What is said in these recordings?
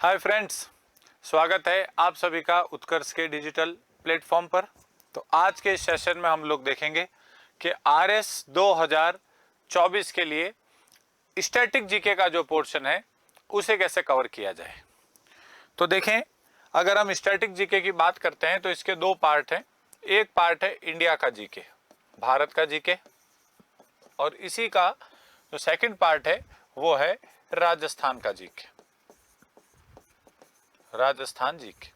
Hi friends, स्वागत है आप सभी का उत्कर्ष के डिजिटल प्लेटफॉर्म पर। तो आज के इस सेशन में हम लोग देखेंगे कि आरएस 2024 के लिए स्टैटिक जीके का जो पोर्शन है उसे कैसे कवर किया जाए। तो देखें, अगर हम स्टैटिक जीके की बात करते हैं तो इसके दो पार्ट हैं। एक पार्ट है इंडिया का जीके, भारत का जीके, और इसी का जो सेकंड पार्ट है वो है राजस्थान का जीके। राजस्थान जीके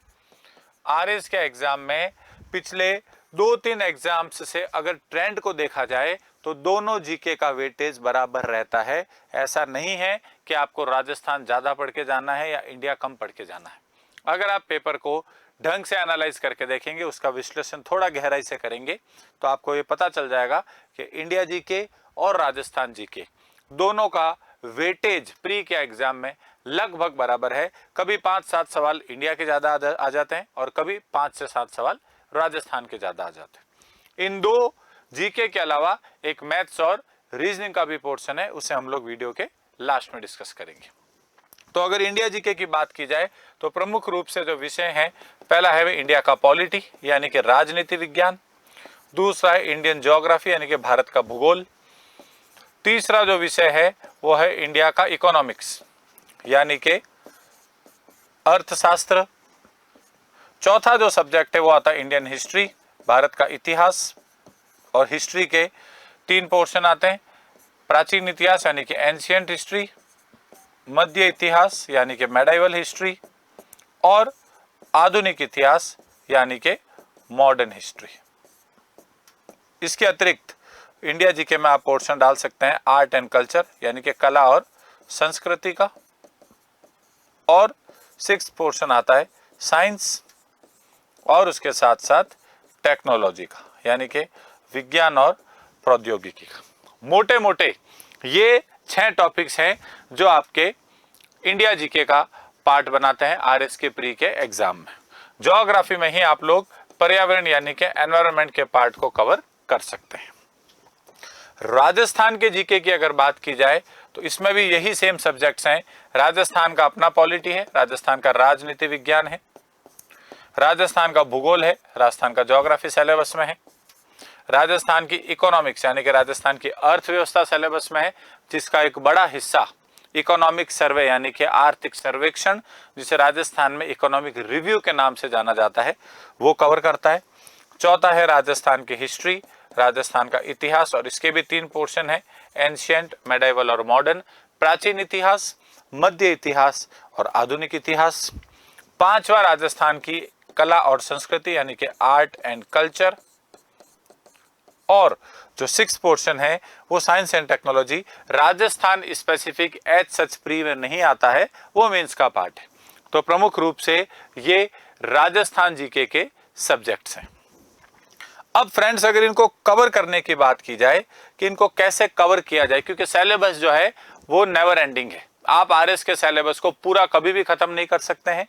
आरएस के एग्जाम में पिछले 2-3 एग्जाम्स से अगर ट्रेंड को देखा जाए तो दोनों जीके का वेटेज बराबर रहता है। ऐसा नहीं है कि आपको राजस्थान ज्यादा पढ़ के जाना है या इंडिया कम पढ़ के जाना है। अगर आप पेपर को ढंग से एनालाइज करके देखेंगे, उसका विश्लेषण थोड़ा गहराई से करेंगे, तो आपको ये पता चल जाएगा कि इंडिया जीके और राजस्थान जीके दोनों का वेटेज प्री के एग्जाम में लगभग बराबर है। कभी 5-7 सवाल इंडिया के ज्यादा आ जाते हैं और कभी 5 से 7 सवाल राजस्थान के ज्यादा आ जाते हैं। इन दो जीके के अलावा एक मैथ्स और रीजनिंग का भी पोर्शन है, उसे हम लोग वीडियो के लास्ट में डिस्कस करेंगे। तो अगर इंडिया जीके की बात की जाए तो प्रमुख रूप से जो विषय हैं, पहला है इंडिया का पॉलिटी यानी कि राजनीति विज्ञान, दूसरा है इंडियन ज्योग्राफी यानी कि भारत का भूगोल, तीसरा जो विषय है वो है इंडिया का इकोनॉमिक्स यानी कि अर्थशास्त्र, चौथा जो सब्जेक्ट है वो आता है इंडियन हिस्ट्री, भारत का इतिहास, और हिस्ट्री के 3 पोर्शन आते हैं, प्राचीन इतिहास यानी कि एंशिएंट हिस्ट्री, मध्य इतिहास यानी कि मेडाइवल हिस्ट्री, और आधुनिक इतिहास यानी कि मॉडर्न हिस्ट्री। इसके अतिरिक्त इंडिया जीके में आप पोर्शन डाल सकते हैं आर्ट एंड कल्चर यानी कि कला और संस्कृति का, और 6th पोर्शन आता है साइंस, और उसके साथ साथ टेक्नोलॉजी का यानी कि विज्ञान और प्रौद्योगिकी का। मोटे मोटे ये 6 टॉपिक्स हैं जो आपके इंडिया जीके का पार्ट बनाते हैं आरएस के प्री के एग्जाम में। ज्योग्राफी में ही आप लोग पर्यावरण यानी कि एनवायरनमेंट के पार्ट को कवर कर सकते हैं। राजस्थान के जीके की अगर बात की जाए तो इसमें भी यही सेम सब्जेक्ट्स हैं। राजस्थान का अपना पॉलिटी है, राजस्थान का राजनीति विज्ञान है, राजस्थान का भूगोल है, राजस्थान का ज्योग्राफी सिलेबस में है, राजस्थान की इकोनॉमिक्स यानी कि राजस्थान की अर्थव्यवस्था सिलेबस में है, जिसका एक बड़ा हिस्सा इकोनॉमिक सर्वे यानी कि आर्थिक सर्वेक्षण, जिसे राजस्थान में इकोनॉमिक रिव्यू के नाम से जाना जाता है, वो कवर करता है। चौथा है राजस्थान की हिस्ट्री, राजस्थान का इतिहास, और इसके भी 3 पोर्शन है, एंशिएंट, मेडाइवल और मॉडर्न, प्राचीन इतिहास, मध्य इतिहास और आधुनिक इतिहास। पांचवा राजस्थान की कला और संस्कृति यानी कि आर्ट एंड कल्चर, और जो 6th पोर्शन है वो science and technology. Rajasthan specific as such pre में नहीं आता है, वो मेंस का पार्ट है। तो प्रमुख रूप से ये राजस्थान जीके के सब्जेक्ट्स हैं। अब फ्रेंड्स, अगर इनको कवर करने की बात की जाए कि इनको कैसे कवर किया जाए, क्योंकि सिलेबस जो है वो नेवर एंडिंग है। आप आरएस के सिलेबस को पूरा कभी भी खत्म नहीं कर सकते हैं।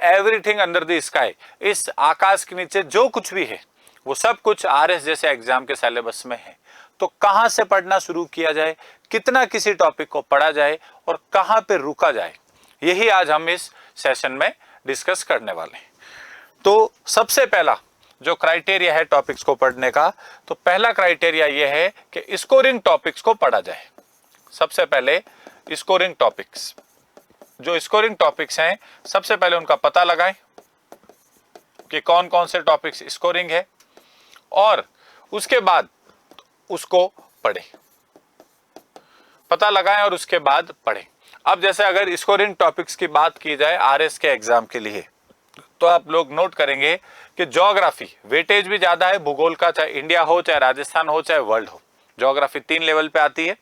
एवरीथिंग अंडर द स्काई, इस आकाश के नीचे जो कुछ भी है वो सब कुछ आरएस जैसे एग्जाम के सिलेबस में है। तो कहां से पढ़ना शुरू किया जाए, कितना किसी टॉपिक को पढ़ा जाए और कहां पे रुका जाए, यही आज हम इस सेशन में डिस्कस करने वाले हैं। तो सबसे पहला जो क्राइटेरिया है टॉपिक्स को पढ़ने का, तो पहला क्राइटेरिया यह है कि स्कोरिंग टॉपिक्स को पढ़ा जाए। सबसे पहले स्कोरिंग टॉपिक्स, जो स्कोरिंग टॉपिक्स हैं, सबसे पहले उनका पता लगाएं कि कौन कौन से टॉपिक्स स्कोरिंग है, और उसके बाद उसको पढ़ें। पता लगाएं और उसके बाद पढ़ें। अब जैसे अगर स्कोरिंग टॉपिक्स की बात की जाए आरएस के एग्जाम के लिए, तो आप लोग नोट करेंगे कि ज्योग्राफी वेटेज भी ज्यादा है भूगोल का, चाहे इंडिया हो, चाहे राजस्थान हो, चाहे वर्ल्ड हो। ज्योग्राफी 3 लेवल पे आती है।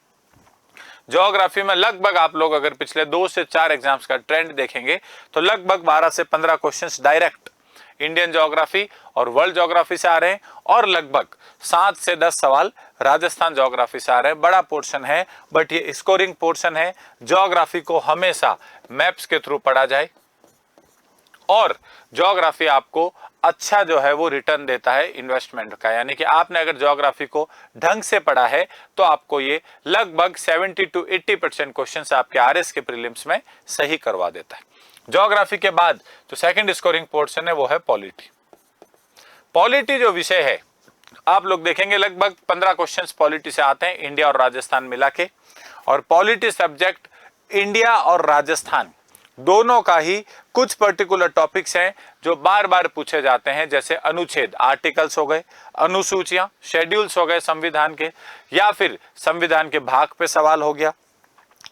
ज्योग्राफी में लगभग आप लोग अगर पिछले 2 से 4 एग्जाम्स का ट्रेंड देखेंगे तो लगभग 12 से 15 क्वेश्चंस डायरेक्ट इंडियन ज्योग्राफी और वर्ल्ड ज्योग्राफी से आ रहे हैं, और लगभग 7 से 10 सवाल राजस्थान ज्योग्राफी से आ रहे हैं। बड़ा पोर्शन है, बट ये स्कोरिंग पोर्शन है। ज्योग्राफी को हमेशा मैप्स के थ्रू पढ़ा जाए, और ज्योग्राफी आपको अच्छा जो है वो रिटर्न देता है इन्वेस्टमेंट का। यानी कि आपने अगर ज्योग्राफी को ढंग से पढ़ा है तो आपको ये लगभग 70 to 80% क्वेश्चंस आपके आरएस के प्रीलिम्स में सही करवा देता है। ज्योग्राफी के बाद जो सेकंड स्कोरिंग पोर्शन है वो है पॉलिटी। पॉलिटी जो विषय है आप लोग देखेंगे लगभग 15 क्वेश्चंस पॉलिटी से आते हैं, इंडिया और राजस्थान मिला के। और पॉलिटी सब्जेक्ट इंडिया और राजस्थान दोनों का ही कुछ पर्टिकुलर टॉपिक्स हैं जो बार बार पूछे जाते हैं, जैसे अनुच्छेद आर्टिकल्स हो गए, अनुसूचियां शेड्यूल्स हो गए संविधान के, या फिर संविधान के भाग पे सवाल हो गया,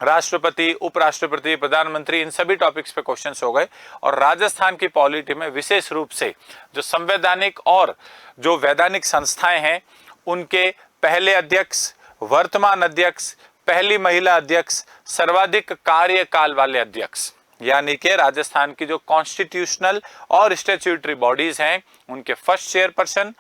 राष्ट्रपति उपराष्ट्रपति प्रधानमंत्री, इन सभी टॉपिक्स पे क्वेश्चंस हो गए। और राजस्थान की पॉलिटी में विशेष रूप से जो संवैधानिक और जो वैधानिक संस्थाएं हैं उनके पहले अध्यक्ष, वर्तमान अध्यक्ष, पहली महिला अध्यक्ष, सर्वाधिक कार्यकाल वाले अध्यक्ष, यानी कि राजस्थान की जो कॉन्स्टिट्यूशनल और स्टैट्यूटरी बॉडीज हैं उनके first chairperson,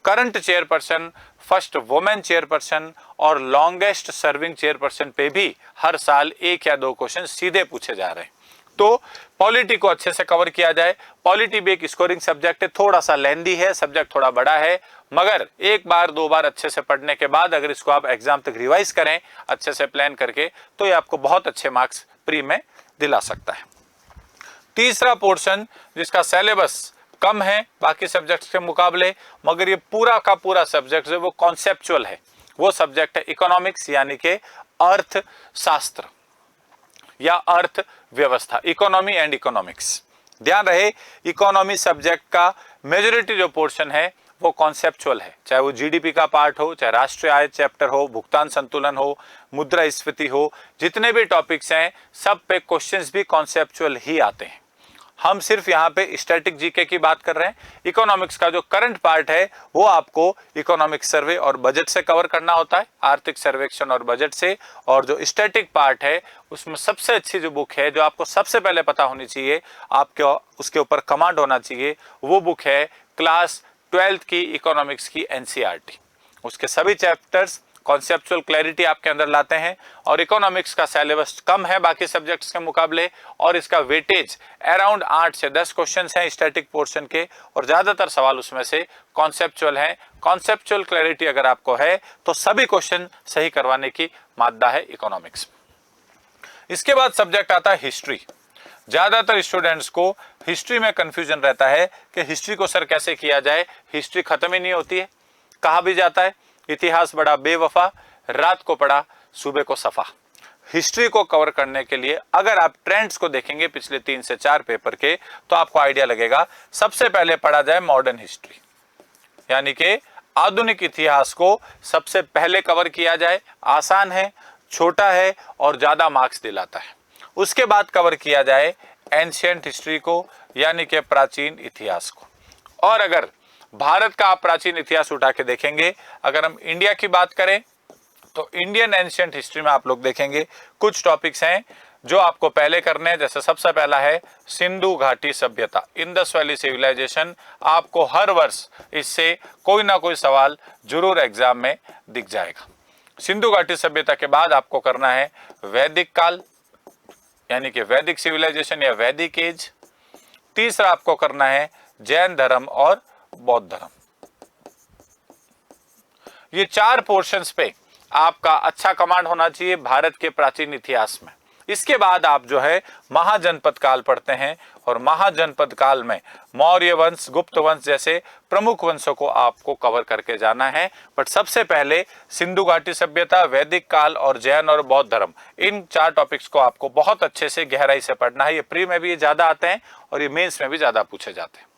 current chairperson, first women chairperson और लॉन्गेस्ट सर्विंग चेयरपर्सन पे भी हर साल एक या दो क्वेश्चन सीधे पूछे जा रहे हैं। तो पॉलिटी को अच्छे से कवर किया जाए। पॉलिटी भी एक स्कोरिंग सब्जेक्ट है, थोड़ा सा लेंदी है, सब्जेक्ट थोड़ा बड़ा है, मगर एक बार दो बार अच्छे से पढ़ने के बाद अगर इसको आप एग्जाम तक रिवाइज करें अच्छे से प्लान करके तो ये आपको बहुत अच्छे मार्क्स प्री में दिला सकता है। तीसरा पोर्शन जिसका सिलेबस कम है बाकी सब्जेक्ट्स के मुकाबले, मगर ये पूरा का पूरा सब्जेक्ट जो वो कॉन्सेप्चुअल है, वो सब्जेक्ट है इकोनॉमिक्स, यानी कि अर्थशास्त्र या अर्थव्यवस्था, इकोनॉमी एंड इकोनॉमिक्स। ध्यान रहे इकोनॉमी सब्जेक्ट का मेजॉरिटी जो पोर्शन है वो कॉन्सेप्चुअल है, चाहे वो जीडीपी का पार्ट हो, चाहे राष्ट्रीय आय चैप्टर हो, भुगतान संतुलन हो, मुद्रास्फीति हो, जितने भी टॉपिक्स हैं सब पे क्वेश्चंस भी कॉन्सेप्चुअल ही आते हैं। हम सिर्फ यहाँ पे स्टैटिक जीके की बात कर रहे हैं। इकोनॉमिक्स का जो करंट पार्ट है वो आपको इकोनॉमिक सर्वे और बजट से कवर करना होता है, आर्थिक सर्वेक्षण और बजट से। और जो स्टैटिक पार्ट है उसमें सबसे अच्छी जो बुक है जो आपको सबसे पहले पता होनी चाहिए, आपके उसके ऊपर कमांड होना चाहिए, वो बुक है क्लास 12th की इकोनॉमिक्स की एनसीईआरटी। उसके सभी चैप्टर्स कॉन्सेप्चुअल क्लैरिटी आपके अंदर लाते हैं। और इकोनॉमिक्स का सिलेबस कम है बाकी सब्जेक्ट्स के मुकाबले और इसका वेटेज अराउंड 8 से 10 क्वेश्चंस हैं स्टैटिक पोर्शन के, और ज्यादातर सवाल उसमें से कॉन्सेप्चुअल हैं। कॉन्सेप्चुअल क्लैरिटी अगर आपको है तो सभी क्वेश्चन सही करवाने की मादा है इकोनॉमिक्स। इसके बाद सब्जेक्ट आता है हिस्ट्री। ज्यादातर स्टूडेंट्स को हिस्ट्री में कंफ्यूजन रहता है कि हिस्ट्री को सर कैसे किया जाए, हिस्ट्री खत्म ही नहीं होती है। कहा भी जाता है इतिहास बड़ा बेवफा, रात को पढ़ा सुबह को सफा। हिस्ट्री को कवर करने के लिए अगर आप ट्रेंड्स को देखेंगे पिछले 3 से 4 पेपर के तो आपको आइडिया लगेगा। सबसे पहले पढ़ा जाए मॉडर्न हिस्ट्री, यानी कि आधुनिक इतिहास को सबसे पहले कवर किया जाए। आसान है, छोटा है और ज्यादा मार्क्स दिलाता है। उसके बाद कवर किया जाए एंशिएंट हिस्ट्री को, यानी कि प्राचीन इतिहास को। और अगर भारत का आप प्राचीन इतिहास उठा के देखेंगे, अगर हम इंडिया की बात करें तो इंडियन एंशिएंट हिस्ट्री में आप लोग देखेंगे कुछ टॉपिक्स हैं जो आपको पहले करने हैं। जैसे सबसे पहला है सिंधु घाटी सभ्यता, इंडस वैली सिविलाइजेशन। आपको हर वर्ष इससे कोई ना कोई सवाल जरूर एग्जाम में दिख जाएगा। सिंधु घाटी सभ्यता के बाद आपको करना है वैदिक काल, यानी कि वैदिक सिविलाइजेशन या वैदिक एज। तीसरा आपको करना है जैन धर्म और बौद्ध धर्म। ये 4 पोर्शंस पे आपका अच्छा कमांड होना चाहिए भारत के प्राचीन इतिहास में। इसके बाद आप जो है महाजनपद काल पढ़ते हैं, और महाजनपद काल में मौर्य वंश, गुप्त वंश जैसे प्रमुख वंशों को आपको कवर करके जाना है। बट सबसे पहले सिंधु घाटी सभ्यता, वैदिक काल और जैन और बौद्ध धर्म, इन 4 टॉपिक्स को आपको बहुत अच्छे से गहराई से पढ़ना है। ये प्री में भी ज्यादा आते हैं और ये मेंस में भी ज्यादा पूछे जाते हैं।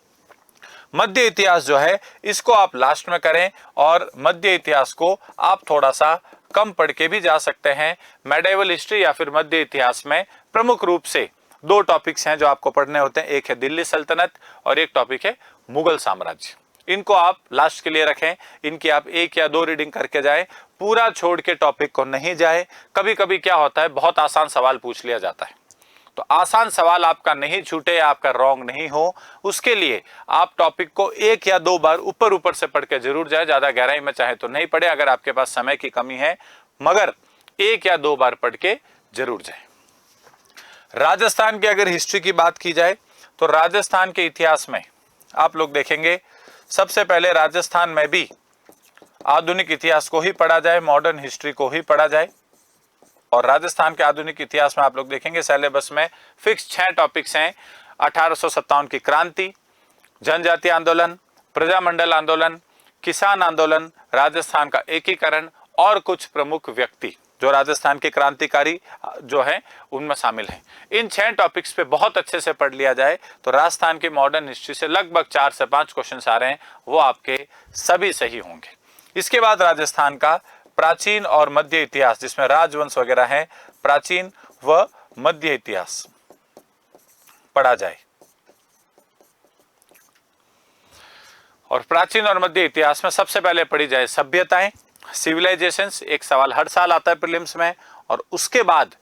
मध्य इतिहास जो है इसको आप लास्ट में करें, और मध्य इतिहास को आप थोड़ा सा कम पढ़ के भी जा सकते हैं। मेडिवल हिस्ट्री या फिर मध्य इतिहास में प्रमुख रूप से 2 टॉपिक्स हैं जो आपको पढ़ने होते हैं, एक है दिल्ली सल्तनत और एक टॉपिक है मुगल साम्राज्य। इनको आप लास्ट के लिए रखें, इनकी आप 1 या 2 रीडिंग करके जाएं, पूरा छोड़ के टॉपिक को नहीं जाए। कभी कभी क्या होता है बहुत आसान सवाल पूछ लिया जाता है, तो आसान सवाल आपका नहीं छूटे, आपका रॉन्ग नहीं हो, उसके लिए आप टॉपिक को 1 या 2 बार ऊपर से पढ़ के जरूर जाए। ज्यादा गहराई में चाहे तो नहीं पढ़े अगर आपके पास समय की कमी है, मगर 1 या 2 बार पढ़ के जरूर जाए। राजस्थान की अगर हिस्ट्री की बात की जाए तो राजस्थान के इतिहास में आप लोग देखेंगे सबसे पहले राजस्थान में भी आधुनिक इतिहास को ही पढ़ा जाए, मॉडर्न हिस्ट्री को ही पढ़ा जाए। और राजस्थान के आधुनिक इतिहास में आप लोग देखेंगे सिलेबस में फिक्स 6 टॉपिक्स हैं। 1857 की क्रांति, जनजातीय आंदोलन, प्रजामंडल आंदोलन, किसान आंदोलन, राजस्थान का एकीकरण और कुछ प्रमुख व्यक्ति जो राजस्थान के क्रांतिकारी जो हैं उनमें शामिल हैं। इन 6 टॉपिक्स पे बहुत अच्छे से पढ़ लिया जाए तो राजस्थान की मॉडर्न हिस्ट्री से लगभग 4 से 5 क्वेश्चन आ रहे हैं, वो आपके सभी सही होंगे। इसके बाद राजस्थान का प्राचीन और मध्य इतिहास, जिसमें राजवंश वगैरह हैं, प्राचीन व मध्य इतिहास पढ़ा जाए। और प्राचीन और मध्य इतिहास में सबसे पहले पढ़ी जाए सभ्यताएं, सिविलाइजेशंस, एक सवाल हर साल आता है प्रीलिम्स में। और उसके बाद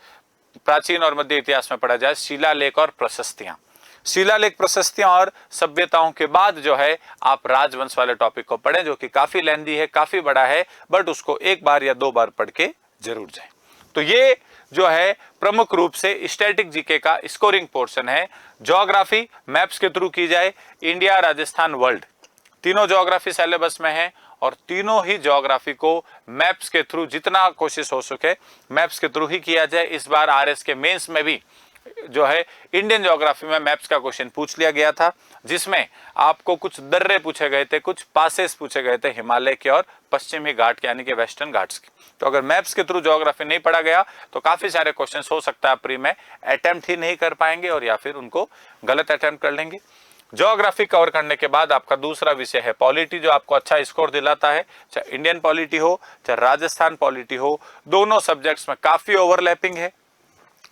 प्राचीन और मध्य इतिहास में पढ़ा जाए शिलालेख और प्रशस्तियां। शिलालेख, प्रशस्तियां और सभ्यताओं के बाद जो है आप राजवंश वाले टॉपिक को पढ़ें, जो कि काफी लेंदी है, काफी बड़ा है, बट उसको एक बार या 2 बार पढ़ के जरूर जाएं। तो ये जो है प्रमुख रूप से स्टैटिक जीके का स्कोरिंग पोर्शन है। ज्योग्राफी मैप्स के थ्रू की जाए, इंडिया, राजस्थान, वर्ल्ड, तीनों ज्योग्राफी सिलेबस में है। और तीनों ही ज्योग्राफी को मैप्स के थ्रू जितना कोशिश हो सके मैप्स के थ्रू ही किया जाए। इस बार आरएस के मेंस में भी जो है इंडियन ज्योग्राफी में मैप्स का क्वेश्चन पूछ लिया गया था, जिसमें आपको कुछ दर्रे पूछे गए थे, कुछ पासेस पूछे गए थे हिमालय के और पश्चिमी घाट के यानी कि वेस्टर्न घाट्स के। तो अगर मैप्स के थ्रू ज्योग्राफी नहीं पढ़ा गया तो काफी सारे क्वेश्चन हो सकता है प्री में अटेम्प्ट ही नहीं कर पाएंगे और या फिर उनको गलत अटेम्प्ट कर लेंगे। ज्योग्राफी कवर करने के बाद आपका दूसरा विषय है पॉलिटी, जो आपको अच्छा स्कोर दिलाता है, चाहे इंडियन पॉलिटी हो चाहे राजस्थान पॉलिटी हो, दोनों सब्जेक्ट्स में काफी ओवरलैपिंग है।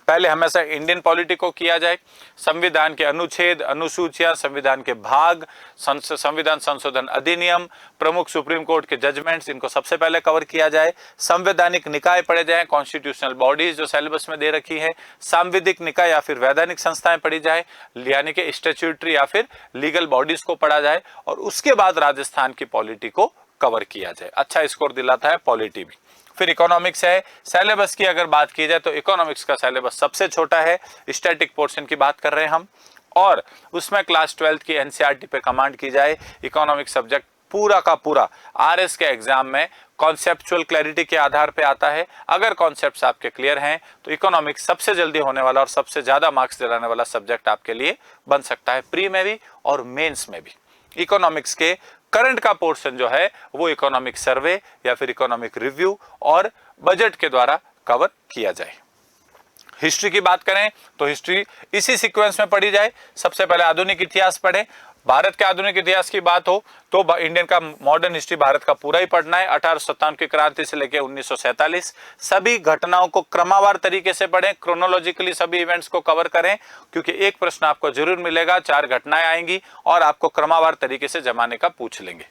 पहले हमेशा इंडियन पॉलिटी को किया जाए, संविधान के अनुच्छेद, अनुसूचियां, संविधान के भाग, संविधान संशोधन अधिनियम, प्रमुख सुप्रीम कोर्ट के जजमेंट्स, इनको सबसे पहले कवर किया जाए। संवैधानिक निकाय पढ़े जाए, कॉन्स्टिट्यूशनल बॉडीज जो सिलेबस में दे रखी है। सांविधिक निकाय या फिर वैधानिक संस्थाएं पढ़ी जाए, यानी कि स्टैट्यूटरी या फिर लीगल बॉडीज को पढ़ा जाए। और उसके बाद राजस्थान की पॉलिटी को कवर किया जाए। अच्छा स्कोर दिलाता है पॉलिटी भी। फिर इकोनॉमिक्स है। सिलेबस की अगर बात की जाए तो इकोनॉमिक्स का सिलेबस सबसे छोटा है, स्टैटिक पोर्शन की बात कर रहे हैं हम, और उसमें क्लास 12th की एनसीईआरटी पे कमांड की जाए। इकोनॉमिक्स सब्जेक्ट पूरा का पूरा आरएस के एग्जाम में कॉन्सेप्चुअल क्लैरिटी के आधार पे आता है। अगर कॉन्सेप्ट्स आपके क्लियर हैं तो इकोनॉमिक्स सबसे जल्दी होने वाला और सबसे ज्यादा मार्क्स दिलाने वाला सब्जेक्ट आपके लिए बन सकता है, प्री में भी और मेंस में भी। इकोनॉमिक्स के करंट का पोर्शन जो है वो इकोनॉमिक सर्वे या फिर इकोनॉमिक रिव्यू और बजट के द्वारा कवर किया जाए। हिस्ट्री की बात करें तो हिस्ट्री इसी सीक्वेंस में पढ़ी जाए। सबसे पहले आधुनिक इतिहास पढ़ें। भारत के आधुनिक इतिहास की बात हो तो इंडियन का मॉडर्न हिस्ट्री भारत का पूरा ही पढ़ना है। 1857 की क्रांति से लेकर 1947 सभी घटनाओं को क्रमवार तरीके से पढ़ें, क्रोनोलॉजिकली सभी इवेंट्स को कवर करें, क्योंकि एक प्रश्न आपको जरूर मिलेगा, 4 घटनाएं आएंगी और आपको क्रमवार तरीके से जमाने का पूछ लेंगे।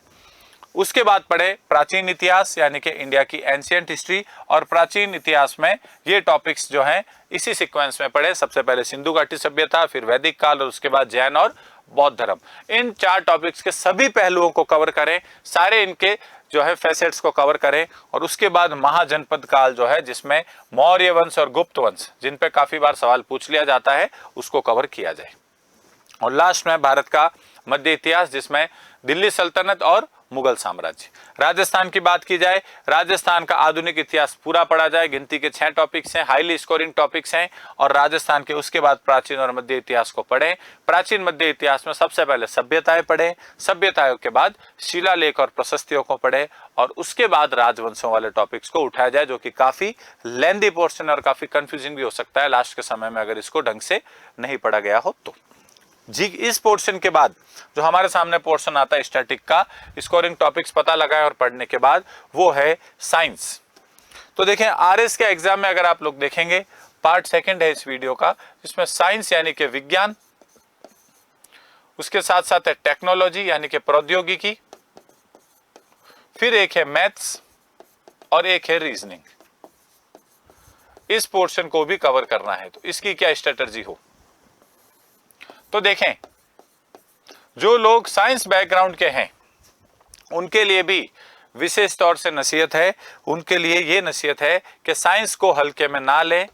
उसके बाद पढ़े प्राचीन इतिहास यानी कि इंडिया की एंशिएंट हिस्ट्री, और प्राचीन इतिहास में ये टॉपिक्स जो हैं इसी सीक्वेंस में पढ़े। सबसे पहले सिंधु घाटी सभ्यता, फिर वैदिक काल और उसके बाद जैन और बौद्ध धर्म। इन 4 टॉपिक्स के सभी पहलुओं को कवर करें, सारे इनके जो है फैसेट्स को कवर करें। और उसके बाद महाजनपद काल जो है जिसमें मौर्य वंश और गुप्त वंश, जिन पे काफी बार सवाल पूछ लिया जाता है, उसको कवर किया जाए। और लास्ट में भारत का मध्य इतिहास जिसमें दिल्ली सल्तनत और मुगल साम्राज्य। राजस्थान की बात की जाए, राजस्थान का आधुनिक इतिहास पूरा पढ़ा जाए। गिनती के 6 टॉपिक्स हैं, हाईली स्कोरिंग टॉपिक्स हैं। और राजस्थान के उसके बाद प्राचीन और मध्य इतिहास को पढ़ें। प्राचीन मध्य इतिहास में सबसे पहले सभ्यताएं पढ़ें, सभ्यताओं के बाद शिलालेख और प्रशस्तियों को पढ़ें, और उसके बाद राजवंशों वाले टॉपिक्स को उठाया जाए, जो कि काफी लेंदी पोर्शन और काफी कंफ्यूजिंग भी हो सकता है लास्ट के समय में अगर इसको ढंग से नहीं पढ़ा गया हो तो। जी, इस पोर्शन के बाद जो हमारे सामने पोर्शन आता है स्टैटिक का, स्कोरिंग टॉपिक्स पता लगाए और पढ़ने के बाद, वो है साइंस। तो देखें आरएस के एग्जाम में अगर आप लोग देखेंगे, पार्ट 2 है इस वीडियो का, जिसमें साइंस यानी कि विज्ञान, उसके साथ साथ है टेक्नोलॉजी यानी कि प्रौद्योगिकी, फिर एक है मैथ्स और एक है रीजनिंग। इस पोर्शन को भी कवर करना है, तो इसकी क्या स्ट्रेटजी हो। तो देखें, जो लोग साइंस बैकग्राउंड के हैं उनके लिए भी विशेष तौर से नसीहत है। उनके लिए ये नसीहत है कि साइंस को हल्के में ना लें,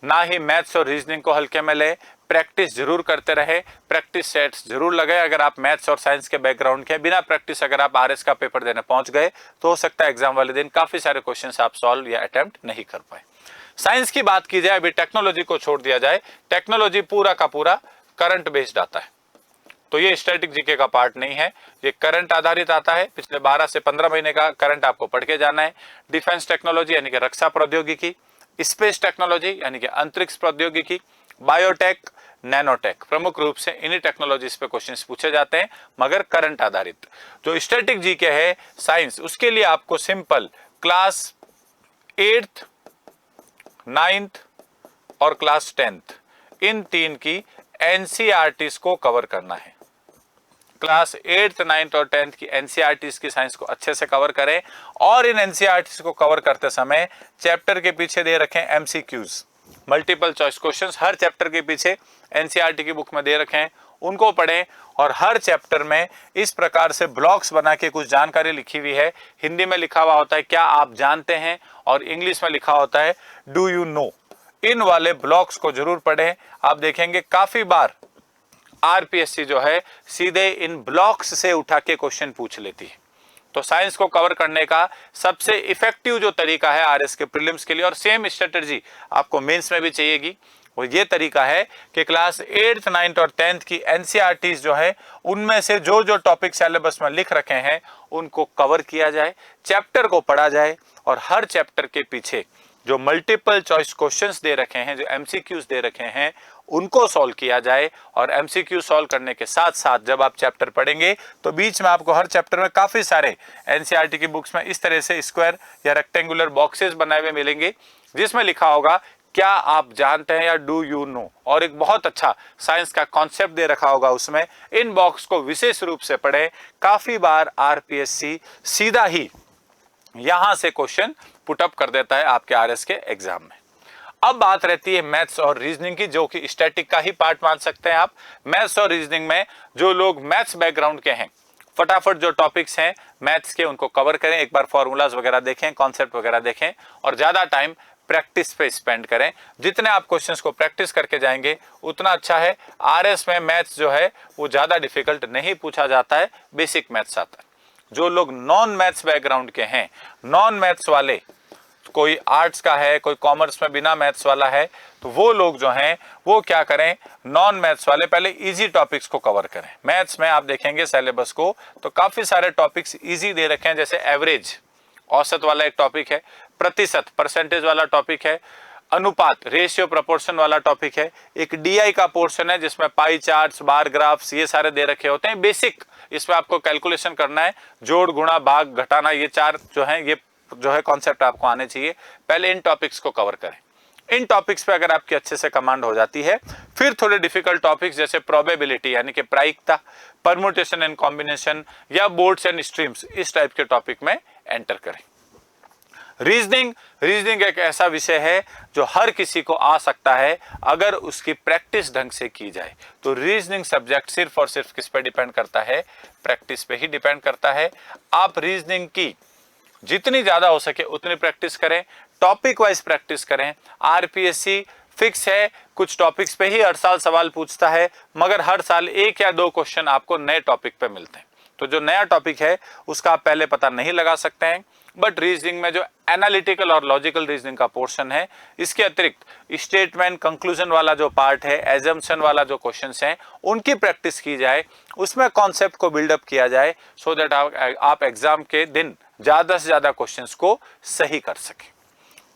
ना ही मैथ्स और रीजनिंग को हल्के में लें। प्रैक्टिस जरूर करते रहे, प्रैक्टिस सेट्स जरूर लगाए। अगर आप मैथ्स और साइंस के बैकग्राउंड के बिना प्रैक्टिस अगर आप आरएस का पेपर देने पहुंच गए तो हो सकता है एग्जाम वाले दिन काफी सारे क्वेश्चंस आप सॉल्व या अटेम्प्ट नहीं कर पाए। साइंस की बात की जाए, अभी टेक्नोलॉजी को छोड़ दिया जाए, टेक्नोलॉजी पूरा का पूरा करंट बेस्ड आता है, तो ये स्टैटिक जीके का पार्ट नहीं है, ये करंट आधारित आता है। पिछले 12 से 15 महीने का करंट आपको पढ़ के जाना है। डिफेंस टेक्नोलॉजी यानी कि रक्षा प्रौद्योगिकी, स्पेस टेक्नोलॉजी यानी कि अंतरिक्ष प्रौद्योगिकी, बायोटेक, नैनोटेक, प्रमुख रूप से इन्हीं टेक्नोलॉजीज पे क्वेश्चंस पूछे जाते हैं, मगर करंट आधारित। जो स्टैटिक जीके है साइंस, उसके लिए आपको सिंपल क्लास 8th, 9th और क्लास 10th इन 3 की एनसीईआरटीज को कवर करना है। क्लास 8th, 9th और 10th की एनसीईआरटीज की साइंस को अच्छे से कवर करें, और इन एनसीईआरटीज को कवर करते समय चैप्टर के पीछे दे रखें एमसीक्यूज, मल्टीपल चॉइस क्वेश्चंस हर चैप्टर के पीछे एनसीईआरटी की बुक में दे रखें, उनको पढ़ें। और हर चैप्टर में इस प्रकार से ब्लॉक्स बना के कुछ जानकारी लिखी हुई है, हिंदी में लिखा हुआ होता है क्या आप जानते हैं, और इंग्लिश में लिखा होता है डू यू नो। इन वाले ब्लॉक्स को जरूर पढ़ें। आप देखेंगे काफी बार आरपीएससी जो है सीधे इन ब्लॉक्स से उठा के क्वेश्चन पूछ लेती है। तो साइंस को कवर करने का सबसे इफेक्टिव जो तरीका है आरएस के प्रीलिम्स के लिए, और सेम स्ट्रेटजी आपको मेंस में भी चाहिएगी, वो ये तरीका है कि क्लास 8th, 9th और 10th की एनसीईआरटीज जो है उनमें से जो जो टॉपिक सिलेबस में लिख रखे हैं उनको कवर किया जाए, चैप्टर को पढ़ा जाए, और हर चैप्टर के पीछे जो मल्टीपल चॉइस क्वेश्चंस दे रखे हैं, जो एमसीक्यूज दे रखे हैं, उनको सॉल्व किया जाए। और एमसीक्यू सॉल्व करने के साथ साथ जब आप चैप्टर पढ़ेंगे तो बीच में आपको हर चैप्टर में काफी सारे एनसीईआरटी की बुक्स में इस तरह से स्क्वायर या रेक्टेंगुलर बॉक्सेस बनाए हुए मिलेंगे, जिसमें लिखा होगा क्या आप जानते हैं या डू यू नो, और एक बहुत अच्छा साइंस का कॉन्सेप्ट दे रखा होगा उसमें। इन बॉक्स को विशेष रूप से पढ़ें। काफी बार आरपीएससी सीधा ही यहां से क्वेश्चन पुटअप कर देता है आपके आरएस के एग्जाम में। अब बात रहती है मैथ्स और रीजनिंग की, जो कि स्टैटिक का ही पार्ट मान सकते हैं आप। मैथ्स और रीजनिंग में जो लोग मैथ्स बैकग्राउंड के हैं, फटाफट जो टॉपिक्स हैं मैथ्स के उनको कवर करें, एक बार फॉर्मूलाज वगैरह देखें, कॉन्सेप्ट वगैरह देखें, और ज्यादा टाइम प्रैक्टिस पे स्पेंड करें। जितने आप क्वेश्चंस को प्रैक्टिस करके जाएंगे उतना अच्छा है। आरएस में मैथ्स जो है वो ज्यादा डिफिकल्ट नहीं पूछा जाता है, बेसिक मैथ्स आता है। जो लोग नॉन मैथ्स बैकग्राउंड के हैं, नॉन मैथ्स वाले, कोई आर्ट्स का है, कोई कॉमर्स में बिना मैथ्स वाला है, तो वो लोग जो हैं वो क्या करें, नॉन मैथ्स वाले पहले इजी टॉपिक्स को कवर करें। मैथ्स में आप देखेंगे सिलेबस को तो काफी सारे टॉपिक्स इजी दे रखे हैं, जैसे एवरेज, औसत वाला एक टॉपिक है, प्रतिशत, परसेंटेज वाला टॉपिक है, अनुपात, रेशियो प्रोपोर्शन वाला टॉपिक है, एक डीआई का पोर्शन है जिसमें पाई चार्ट्स, बार ग्राफ्स, ये सारे दे रखे होते हैं बेसिक। इसमें आपको कैलकुलेशन करना है, जोड़, गुणा, भाग, घटाना, ये 4 जो है ये जो है कॉन्सेप्ट आपको आने चाहिए। पहले इन टॉपिक्स को कवर करें। इन टॉपिक्स पे अगर आपकी अच्छे से कमांड हो जाती है, फिर थोड़े डिफिकल्ट टॉपिक्स जैसे प्रोबेबिलिटी यानी कि प्रायिकता, परम्यूटेशन एंड कॉम्बिनेशन, या बोर्ड्स एंड स्ट्रीम्स, इस टाइप के टॉपिक में एंटर करें। रीजनिंग एक ऐसा विषय है जो हर किसी को आ सकता है अगर उसकी प्रैक्टिस ढंग से की जाए। तो रीजनिंग सब्जेक्ट सिर्फ और सिर्फ किस पे डिपेंड करता है, प्रैक्टिस पे ही डिपेंड करता है। आप रीजनिंग की जितनी ज्यादा हो सके उतनी प्रैक्टिस करें, टॉपिक वाइज प्रैक्टिस करें। आरपीएससी फिक्स है, कुछ टॉपिक्स पे ही हर साल सवाल पूछता है, मगर हर साल 1 या 2 क्वेश्चन आपको नए टॉपिक पे मिलते हैं। तो जो नया टॉपिक है उसका आप पहले पता नहीं लगा सकते हैं, बट रीजनिंग में जो एनालिटिकल और लॉजिकल रीजनिंग का पोर्शन है, इसके अतिरिक्त स्टेटमेंट, कंक्लूजन वाला जो पार्ट है, एजम्पशन वाला जो क्वेश्चंस हैं, उनकी प्रैक्टिस की जाए, उसमें कॉन्सेप्ट को बिल्डअप किया जाए, सो दैट आप एग्जाम के दिन ज्यादा से ज्यादा क्वेश्चंस को सही कर सकें।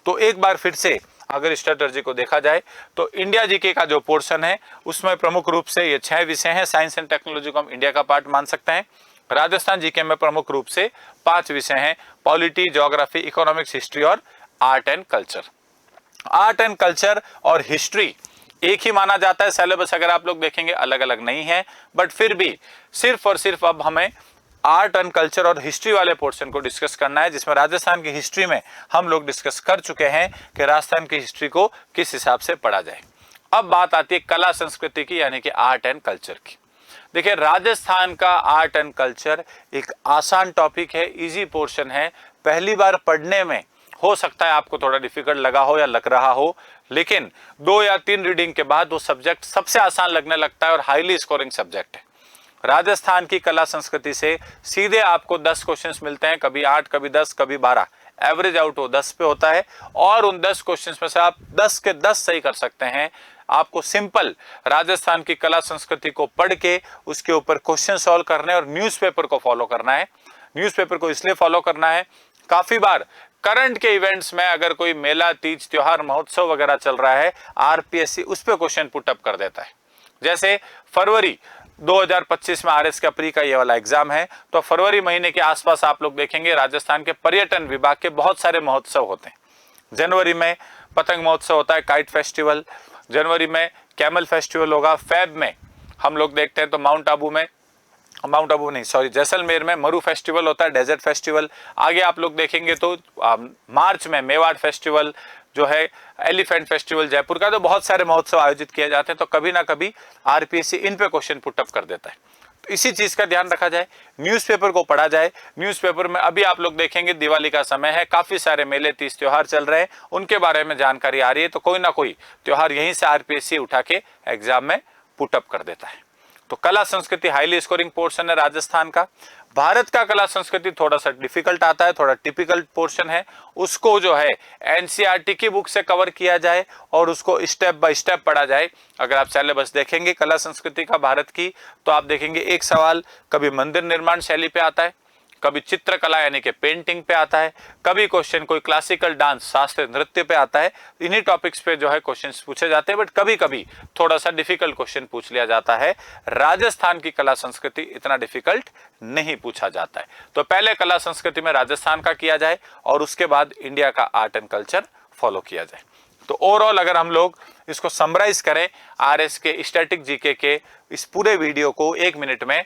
तो एक बार फिर से अगर स्ट्रेटजी को देखा जाए तो इंडिया जीके का जो पोर्शन है उसमें प्रमुख रूप से ये 6 विषय हैं। साइंस एंड टेक्नोलॉजी को हम इंडिया का पार्ट मान सकते हैं। राजस्थान जीके में प्रमुख रूप से 5 विषय हैं, पॉलिटी, ज्योग्राफी, इकोनॉमिक्स, हिस्ट्री और art and culture. Art and culture और हिस्ट्री एक ही माना जाता है, सिलेबस अगर आप लोग देखेंगे अलग अलग नहीं है, बट फिर भी सिर्फ और सिर्फ अब हमें आर्ट एंड कल्चर और हिस्ट्री वाले पोर्शन को डिस्कस करना है, जिसमें राजस्थान की हिस्ट्री में हम लोग डिस्कस कर चुके हैं कि राजस्थान की हिस्ट्री को किस हिसाब से पढ़ा जाए। अब बात आती है कला संस्कृति की, यानी कि आर्ट एंड कल्चर की। देखिए, राजस्थान का आर्ट एंड कल्चर एक आसान टॉपिक है, इजी पोर्शन है, पहली बार पढ़ने में हो सकता है आपको थोड़ा डिफिकल्ट लगा हो या लग रहा हो, लेकिन 2 या 3 रीडिंग के बाद वो सब्जेक्ट सबसे आसान लगने लगता है और हाईली स्कोरिंग सब्जेक्ट है। राजस्थान की कला संस्कृति से सीधे आपको 10 क्वेश्चंस मिलते हैं, कभी 8, कभी 10, कभी 12। एवरेज आउट वो 10 पे होता है और उन 10 क्वेश्चंस में से आप 10 के 10 सही कर सकते हैं। आपको सिंपल राजस्थान की कला संस्कृति को पढ़ के उसके ऊपर क्वेश्चन सॉल्व करने और न्यूज़पेपर को फॉलो करना है। न्यूज़पेपर को इसलिए फॉलो करना है, काफी बार करंट के इवेंट्स में अगर कोई मेला, तीज, त्योहार, महोत्सव वगैरह चल रहा है, आरपीएससी उस पर क्वेश्चन पुटअप कर देता है। जैसे फरवरी 2025 में आरएस का प्री का ये वाला एग्जाम है, तो फरवरी महीने के आसपास आप लोग देखेंगे राजस्थान के पर्यटन विभाग के बहुत सारे महोत्सव होते हैं। जनवरी में पतंग महोत्सव होता है, काइट फेस्टिवल, जनवरी में कैमल फेस्टिवल होगा, फेब में हम लोग देखते हैं तो जैसलमेर में मरु फेस्टिवल होता है, डेजर्ट फेस्टिवल। आगे आप लोग देखेंगे तो मार्च में मेवाड़ फेस्टिवल जो है, एलिफेंट फेस्टिवल जयपुर का, तो बहुत सारे महोत्सव आयोजित किए जाते हैं। तो कभी ना कभी आरपीएससी इन पे क्वेश्चन पुटअप कर देता है, तो इसी चीज का ध्यान रखा जाए, न्यूज़पेपर को पढ़ा जाए। न्यूज़पेपर में अभी आप लोग देखेंगे दिवाली का समय है, काफी सारे मेले, तीज, त्योहार चल रहे हैं, उनके बारे में जानकारी आ रही है, तो कोई ना कोई त्योहार यहीं से आरपीएससी उठा के एग्जाम में पुटअप कर देता है। तो कला संस्कृति हाईली स्कोरिंग पोर्शन है राजस्थान का। भारत का कला संस्कृति थोड़ा सा डिफिकल्ट आता है, थोड़ा टिपिकल पोर्शन है, उसको जो है एनसीईआरटी की बुक से कवर किया जाए और उसको स्टेप बाय स्टेप पढ़ा जाए। अगर आप सिलेबस देखेंगे कला संस्कृति का भारत की, तो आप देखेंगे एक सवाल कभी मंदिर निर्माण शैली पे आता है, कभी चित्रकला यानी कि पेंटिंग पे आता है, कभी क्वेश्चन कोई क्लासिकल डांस, शास्त्रीय नृत्य पे आता है। इन्हीं टॉपिक्स पे जो है क्वेश्चंस पूछे जाते हैं, बट कभी कभी थोड़ा सा डिफिकल्ट क्वेश्चन पूछ लिया जाता है। राजस्थान की कला संस्कृति इतना डिफिकल्ट नहीं पूछा जाता है। तो पहले कला संस्कृति में राजस्थान का किया जाए और उसके बाद इंडिया का आर्ट एंड कल्चर फॉलो किया जाए। तो ओवरऑल अगर हम लोग इसको समराइज करें आरएस के स्टैटिक जीके के इस पूरे वीडियो को 1 मिनट में,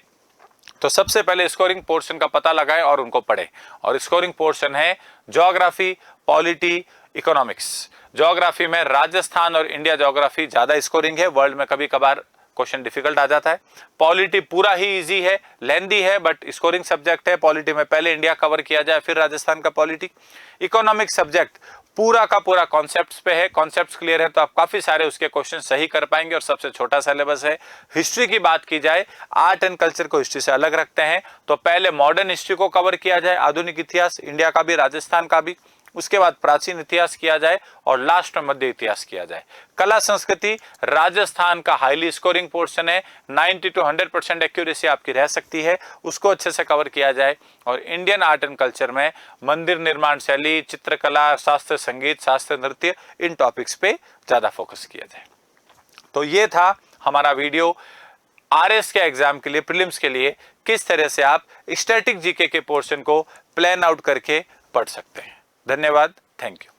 तो सबसे पहले स्कोरिंग पोर्शन का पता लगाएं और उनको पढ़ें। और स्कोरिंग पोर्शन है ज्योग्राफी, पॉलिटी, इकोनॉमिक्स। ज्योग्राफी में राजस्थान और इंडिया ज्योग्राफी ज्यादा स्कोरिंग है, वर्ल्ड में कभी कभार क्वेश्चन डिफिकल्ट आ जाता है। पॉलिटी पूरा ही इजी है, लेंदी है, बट स्कोरिंग सब्जेक्ट है। पॉलिटी में पहले इंडिया कवर किया जाए, फिर राजस्थान का पॉलिटी। इकोनॉमिक सब्जेक्ट पूरा का पूरा कॉन्सेप्ट्स पे है, कॉन्सेप्ट्स क्लियर है तो आप काफी सारे उसके क्वेश्चन सही कर पाएंगे और सबसे छोटा सिलेबस है। हिस्ट्री की बात की जाए, आर्ट एंड कल्चर को हिस्ट्री से अलग रखते हैं, तो पहले मॉडर्न हिस्ट्री को कवर किया जाए, आधुनिक इतिहास इंडिया का भी, राजस्थान का भी, उसके बाद प्राचीन इतिहास किया जाए और लास्ट में मध्य इतिहास किया जाए। कला संस्कृति राजस्थान का हाईली स्कोरिंग पोर्शन है, 90 to 100% एक्यूरेसी आपकी रह सकती है, उसको अच्छे से कवर किया जाए। और इंडियन आर्ट एंड कल्चर में मंदिर निर्माण शैली, चित्रकला, शास्त्रीय संगीत, शास्त्रीय नृत्य, इन टॉपिक्स पे ज्यादा फोकस किया जाए। तो ये था हमारा वीडियो आरएस के एग्जाम के लिए, प्रीलिम्स के लिए किस तरह से आप स्टैटिक जीके के पोर्शन को प्लान आउट करके पढ़ सकते हैं। धन्यवाद, थैंक यू।